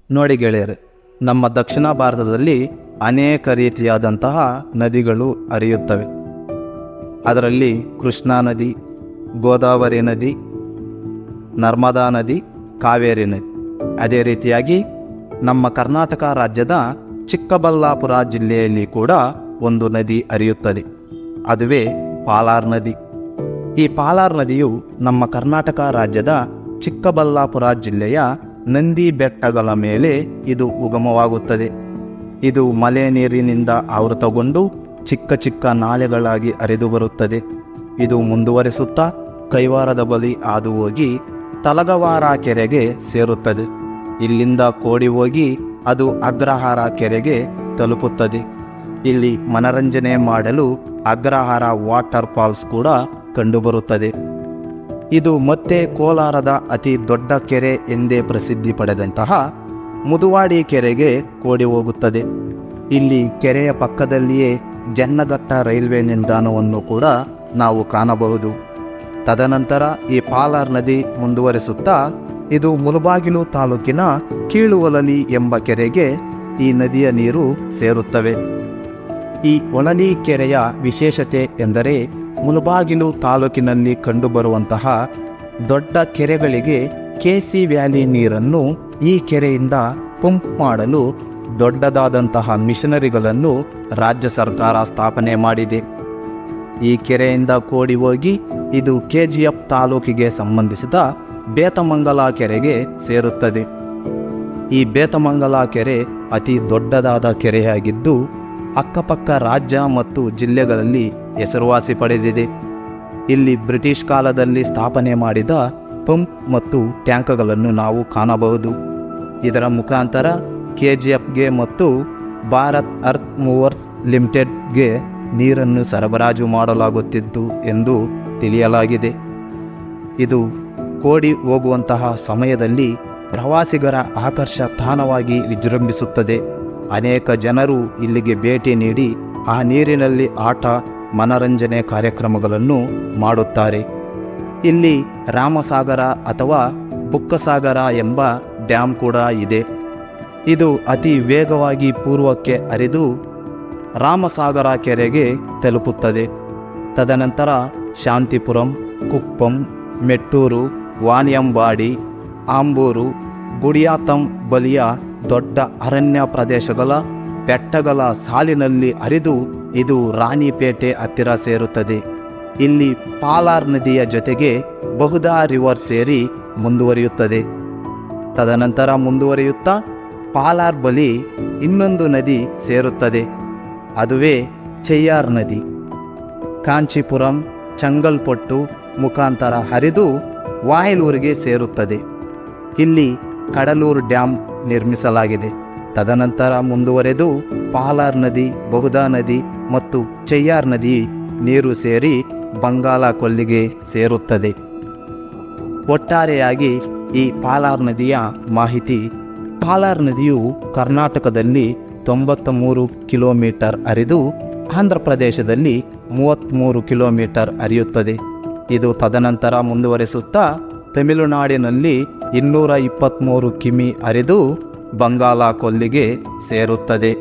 ನೋಡಿ ಗೆಳೆಯರೆ, ನಮ್ಮ ದಕ್ಷಿಣ ಭಾರತದಲ್ಲಿ ಅನೇಕ ರೀತಿಯಾದಂತಹ ನದಿಗಳು ಹರಿಯುತ್ತವೆ. ಅದರಲ್ಲಿ ಕೃಷ್ಣಾ ನದಿ, ಗೋದಾವರಿ ನದಿ, ನರ್ಮದಾ ನದಿ, ಕಾವೇರಿ ನದಿ. ಅದೇ ರೀತಿಯಾಗಿ ನಮ್ಮ ಕರ್ನಾಟಕ ರಾಜ್ಯದ ಚಿಕ್ಕಬಳ್ಳಾಪುರ ಜಿಲ್ಲೆಯಲ್ಲಿ ಕೂಡ ಒಂದು ನದಿ ಹರಿಯುತ್ತದೆ. ಅದುವೇ ಪಾಲಾರ್ ನದಿ. ಈ ಪಾಲಾರ್ ನದಿಯು ನಮ್ಮ ಕರ್ನಾಟಕ ರಾಜ್ಯದ ಚಿಕ್ಕಬಳ್ಳಾಪುರ ಜಿಲ್ಲೆಯ ನಂದಿ ಬೆಟ್ಟಗಳ ಮೇಲೆ ಇದು ಉಗಮವಾಗುತ್ತದೆ. ಇದು ಮಳೆ ನೀರಿನಿಂದ ಆವೃತಗೊಂಡು ಚಿಕ್ಕ ಚಿಕ್ಕ ನಾಲೆಗಳಾಗಿ ಹರಿದು ಬರುತ್ತದೆ. ಇದು ಮುಂದುವರಿಸುತ್ತಾ ಕೈವಾರದ ಬಳಿ ಹಾದು ಹೋಗಿ ತಲಗವಾರ ಕೆರೆಗೆ ಸೇರುತ್ತದೆ. ಇಲ್ಲಿಂದ ಕೋಡಿ ಹೋಗಿ ಅದು ಅಗ್ರಹಾರ ಕೆರೆಗೆ ತಲುಪುತ್ತದೆ. ಇಲ್ಲಿ ಮನರಂಜನೆ ಮಾಡಲು ಅಗ್ರಹಾರ ವಾಟರ್ ಫಾಲ್ಸ್ ಕೂಡ ಕಂಡುಬರುತ್ತದೆ. ಇದು ಮತ್ತೆ ಕೋಲಾರದ ಅತಿ ದೊಡ್ಡ ಕೆರೆ ಎಂದೇ ಪ್ರಸಿದ್ಧಿ ಪಡೆದಂತಹ ಮುದುವಾಡಿ ಕೆರೆಗೆ ಕೋಡಿ ಹೋಗುತ್ತದೆ. ಇಲ್ಲಿ ಕೆರೆಯ ಪಕ್ಕದಲ್ಲಿಯೇ ಜನ್ನಘಟ್ಟ ರೈಲ್ವೆ ನಿಲ್ದಾಣವನ್ನು ಕೂಡ ನಾವು ಕಾಣಬಹುದು. ತದನಂತರ ಈ ಪಾಲಾರ್ ನದಿ ಮುಂದುವರಿಸುತ್ತಾ ಇದು ಮುಳಬಾಗಿಲು ತಾಲೂಕಿನ ಕೀಳುವಳಲಿ ಎಂಬ ಕೆರೆಗೆ ಈ ನದಿಯ ನೀರು ಸೇರುತ್ತವೆ. ಈ ಒಳಲಿ ಕೆರೆಯ ವಿಶೇಷತೆ ಎಂದರೆ ಮುಳಬಾಗಿಲು ತಾಲೂಕಿನಲ್ಲಿ ಕಂಡುಬರುವಂತಹ ದೊಡ್ಡ ಕೆರೆಗಳಿಗೆ ಕೆಸಿ ವ್ಯಾಲಿ ನೀರನ್ನು ಈ ಕೆರೆಯಿಂದ ಪಂಪ್ ಮಾಡಲು ದೊಡ್ಡದಾದಂತಹ ಮಿಷನರಿಗಳನ್ನು ರಾಜ್ಯ ಸರ್ಕಾರ ಸ್ಥಾಪನೆ ಮಾಡಿದೆ. ಈ ಕೆರೆಯಿಂದ ಕೋಡಿ ಹೋಗಿ ಇದು ಕೆಜಿಎಫ್ ತಾಲೂಕಿಗೆ ಸಂಬಂಧಿಸಿದ ಬೇತಮಂಗಲ ಕೆರೆಗೆ ಸೇರುತ್ತದೆ. ಈ ಬೇತಮಂಗಲ ಕೆರೆ ಅತಿ ದೊಡ್ಡದಾದ ಕೆರೆಯಾಗಿದ್ದು ಅಕ್ಕಪಕ್ಕ ರಾಜ್ಯ ಮತ್ತು ಜಿಲ್ಲೆಗಳಲ್ಲಿ ಹೆಸರುವಾಸಿ ಪಡೆದಿದೆ. ಇಲ್ಲಿ ಬ್ರಿಟಿಷ್ ಕಾಲದಲ್ಲಿ ಸ್ಥಾಪನೆ ಮಾಡಿದ ಪಂಪ್ ಮತ್ತು ಟ್ಯಾಂಕ್ಗಳನ್ನು ನಾವು ಕಾಣಬಹುದು. ಇದರ ಮುಖಾಂತರ ಕೆಜಿಎಫ್ಗೆ ಮತ್ತು ಭಾರತ್ ಅರ್ತ್ ಮೂವರ್ಸ್ ಲಿಮಿಟೆಡ್ಗೆ ನೀರನ್ನು ಸರಬರಾಜು ಮಾಡಲಾಗುತ್ತಿತ್ತು ಎಂದು ತಿಳಿಯಲಾಗಿದೆ. ಇದು ಕೋಡಿ ಹೋಗುವಂತಹ ಸಮಯದಲ್ಲಿ ಪ್ರವಾಸಿಗರ ಆಕರ್ಷ ತಾಣವಾಗಿ ವಿಜೃಂಭಿಸುತ್ತದೆ. ಅನೇಕ ಜನರು ಇಲ್ಲಿಗೆ ಭೇಟಿ ನೀಡಿ ಆ ನೀರಿನಲ್ಲಿ ಆಟ ಮನರಂಜನೆ ಕಾರ್ಯಕ್ರಮಗಳನ್ನು ಮಾಡುತ್ತಾರೆ. ಇಲ್ಲಿ ರಾಮಸಾಗರ ಅಥವಾ ಬುಕ್ಕಸಾಗರ ಎಂಬ ಡ್ಯಾಮ್ ಕೂಡ ಇದೆ. ಇದು ಅತಿ ವೇಗವಾಗಿ ಪೂರ್ವಕ್ಕೆ ಹರಿದು ರಾಮಸಾಗರ ಕೆರೆಗೆ ತಲುಪುತ್ತದೆ. ತದನಂತರ ಶಾಂತಿಪುರಂ, ಕುಪ್ಪಂ, ಮೆಟ್ಟೂರು, ವಾನಿಯಂಬಾಡಿ, ಆಂಬೂರು, ಗುಡಿಯಾತಂ ಬಳಿಯ ದೊಡ್ಡ ಅರಣ್ಯ ಪ್ರದೇಶಗಳ ಬೆಟ್ಟಗಳ ಸಾಲಿನಲ್ಲಿ ಹರಿದು ಇದು ರಾಣಿಪೇಟೆ ಹತ್ತಿರ ಸೇರುತ್ತದೆ. ಇಲ್ಲಿ ಪಾಲಾರ್ ನದಿಯ ಜೊತೆಗೆ ಬಹುದಾ ರಿವರ್ ಸೇರಿ ಮುಂದುವರಿಯುತ್ತದೆ. ತದನಂತರ ಮುಂದುವರಿಯುತ್ತಾ ಪಾಲಾರ್ ಬಳಿ ಇನ್ನೊಂದು ನದಿ ಸೇರುತ್ತದೆ. ಅದುವೇ ಚೆಯ್ಯಾರ್ ನದಿ. ಕಾಂಚೀಪುರಂ, ಚಂಗಲ್ಪಟ್ಟು ಮುಖಾಂತರ ಹರಿದು ವಾಯಲೂರಿಗೆ ಸೇರುತ್ತದೆ. ಇಲ್ಲಿ ಕಡಲೂರು ಡ್ಯಾಮ್ ನಿರ್ಮಿಸಲಾಗಿದೆ. ತದನಂತರ ಮುಂದುವರೆದು ಪಾಲಾರ್ ನದಿ, ಬಹುದಾ ನದಿ ಮತ್ತು ಚೆಯ್ಯಾರ್ ನದಿ ನೀರು ಸೇರಿ ಬಂಗಾಳ ಕೊಲ್ಲಿಗೆ ಸೇರುತ್ತದೆ. ಒಟ್ಟಾರೆಯಾಗಿ ಈ ಪಾಲಾರ್ ನದಿಯ ಮಾಹಿತಿ: ಪಾಲಾರ್ ನದಿಯು ಕರ್ನಾಟಕದಲ್ಲಿ 93 ಕಿಲೋಮೀಟರ್ ಹರಿದು ಆಂಧ್ರ ಪ್ರದೇಶದಲ್ಲಿ 33 ಕಿಲೋಮೀಟರ್ ಹರಿಯುತ್ತದೆ. ಇದು ತದನಂತರ ಮುಂದುವರಿಸುತ್ತಾ ತಮಿಳುನಾಡಿನಲ್ಲಿ 223 ಕಿಮಿ ಹರಿದು ಬಂಗಾಳ ಕೊಲ್ಲಿಗೆ ಸೇರುತ್ತದೆ.